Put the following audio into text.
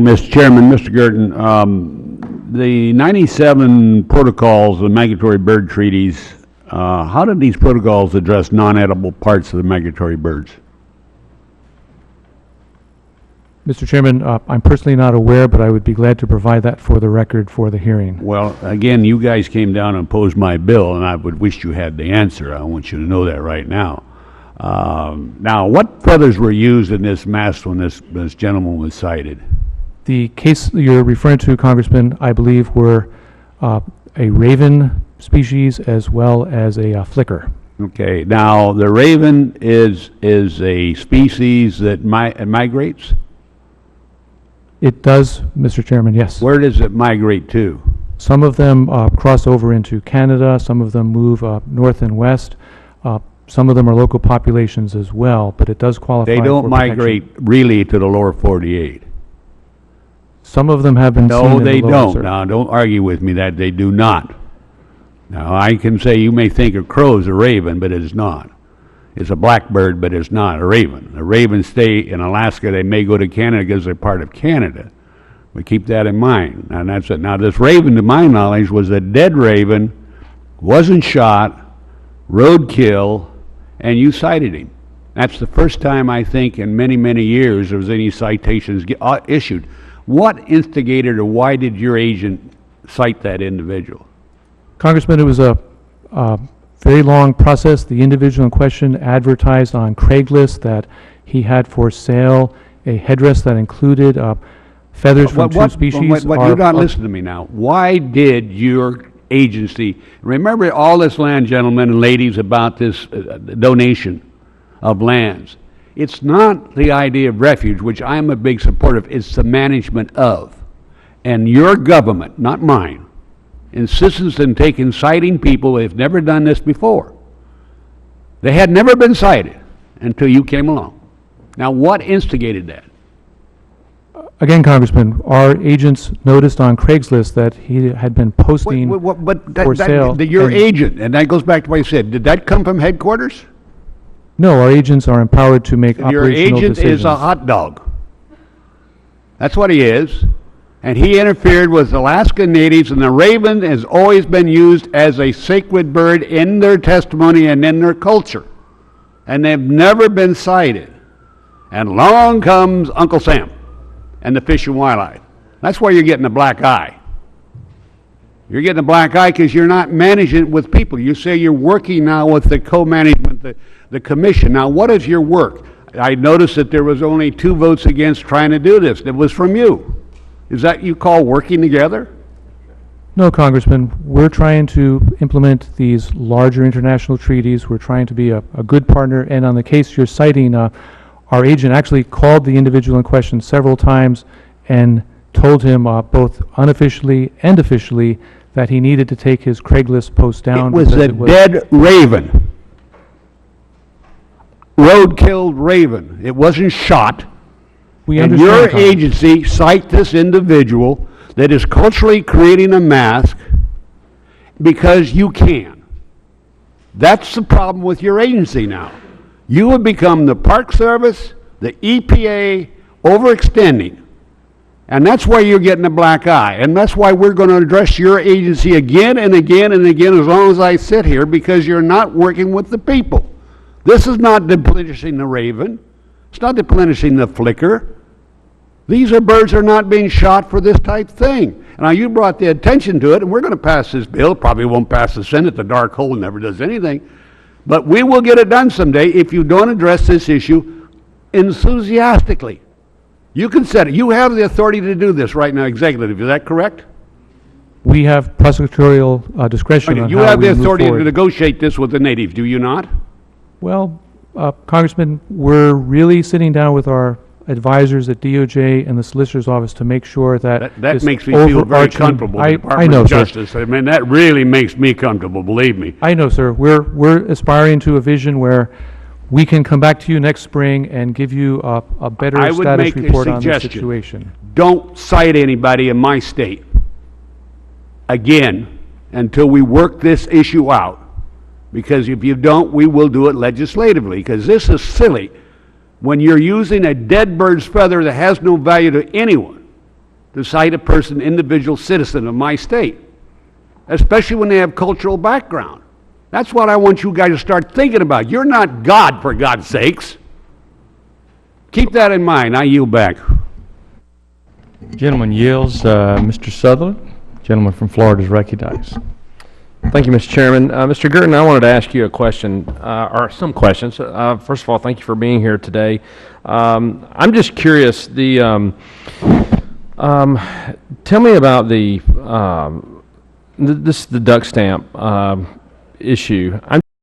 Mr. Chairman, Mr. Girton, the 97 protocols, the migratory bird treaties, how did these protocols address non-edible parts of the migratory birds? Mr. Chairman, I'm personally not aware, but I would be glad to provide that for the record for the hearing. Well, again, you guys came down and opposed my bill, and I would wish you had the answer. I want you to know that right now. Now, what feathers were used in this mass when this gentleman was cited? The case you're referring to, Congressman, I believe were a raven species as well as a flicker. Okay, now the raven is a species that migrates? It does, Mr. Chairman, yes. Where does it migrate to? Some of them cross over into Canada, some of them move north and west. Some of them are local populations as well, but it does qualify They don't for migrate protection. really to the lower 48. Some of them have been seen No, in they the lower, don't. sir. Now, don't argue with me that they do not. Now, I can say you may think a crow is a raven, but it is not. It's a blackbird, but it's not a raven. The ravens stay in Alaska. They may go to Canada because they're part of Canada. But keep that in mind. And that's it. Now, this raven, to my knowledge, was a dead raven, wasn't shot, roadkill, and you cited him. That's the first time, I think, in many, many years there was any citations issued. What instigated or why did your agent cite that individual? Congressman, it was a very long process. The individual in question advertised on Craigslist that he had for sale a headdress that included feathers from two species. You're not listening to me now. Why did your agency, remember all this land, gentlemen and ladies, about this donation of lands? It's not the idea of refuge, which I'm a big supporter of, it's the management of. And your government, not mine, insists in citing people who have never done this before. They had never been cited until you came along. Now, what instigated that? Again, Congressman, our agents noticed on Craigslist that he had been posting for sale. Your agent, and that goes back to what you said, did that come from headquarters? No, our agents are empowered to make Your operational agent decisions. is a hot dog. That's what he is. And he interfered with Alaska natives, and the raven has always been used as a sacred bird in their testimony and in their culture. And they've never been cited. And along comes Uncle Sam and the Fish and Wildlife. That's why you're getting a black eye. You're getting a black eye because you're not managing it with people. You say you're working now with the co-management, the commission. Now, what is your work? I noticed that there was only 2 votes against trying to do this. It was from you. Is that you call working together? No, Congressman, we're trying to implement these larger international treaties. We're trying to be a good partner, and on the case you're citing, our agent actually called the individual in question several times and told him both unofficially and officially that he needed to take his Craigslist post down. It was a dead raven. Road-killed raven. It wasn't shot. And your agency cite this individual that is culturally creating a mask because you can. That's the problem with your agency now. You have become the Park Service, the EPA, overextending. And that's why you're getting a black eye. And that's why we're going to address your agency again and again and again as long as I sit here, because you're not working with the people. This is not diminishing the raven. It's not diminishing the flicker. These are birds that are not being shot for this type thing. Now, you brought the attention to it, and we're going to pass this bill. Probably won't pass the Senate. The dark hole never does anything. But we will get it done someday if you don't address this issue enthusiastically. You can set it. You have the authority to do this right now, executive. Is that correct? We have prosecutorial discretion on you how have we the move authority to forward. negotiate this with the natives, do you not? Well, Congressman, we're really sitting down with our advisors at DOJ and the Solicitor's Office to make sure that That makes me feel very comfortable. I Department know, of sir. Justice. I mean, that really makes me comfortable, believe me. I know, sir. We're aspiring to a vision where we can come back to you next spring and give you a better I would status make a report on the suggestion. situation. Don't cite anybody in my state again until we work this issue out. Because if you don't, we will do it legislatively. Because this is silly. When you're using a dead bird's feather that has no value to anyone, to cite a person, individual citizen of my state, especially when they have cultural background. That's what I want you guys to start thinking about. You're not God, for God's sakes. Keep that in mind. I yield back. Gentleman yields. Mr. Sutherland, gentleman from Florida, is recognized. Thank you, Mr. Chairman. Mr. Girton, I wanted to ask you a question, or some questions. First of all, thank you for being here today. I'm just curious, tell me about the duck stamp issue. I'm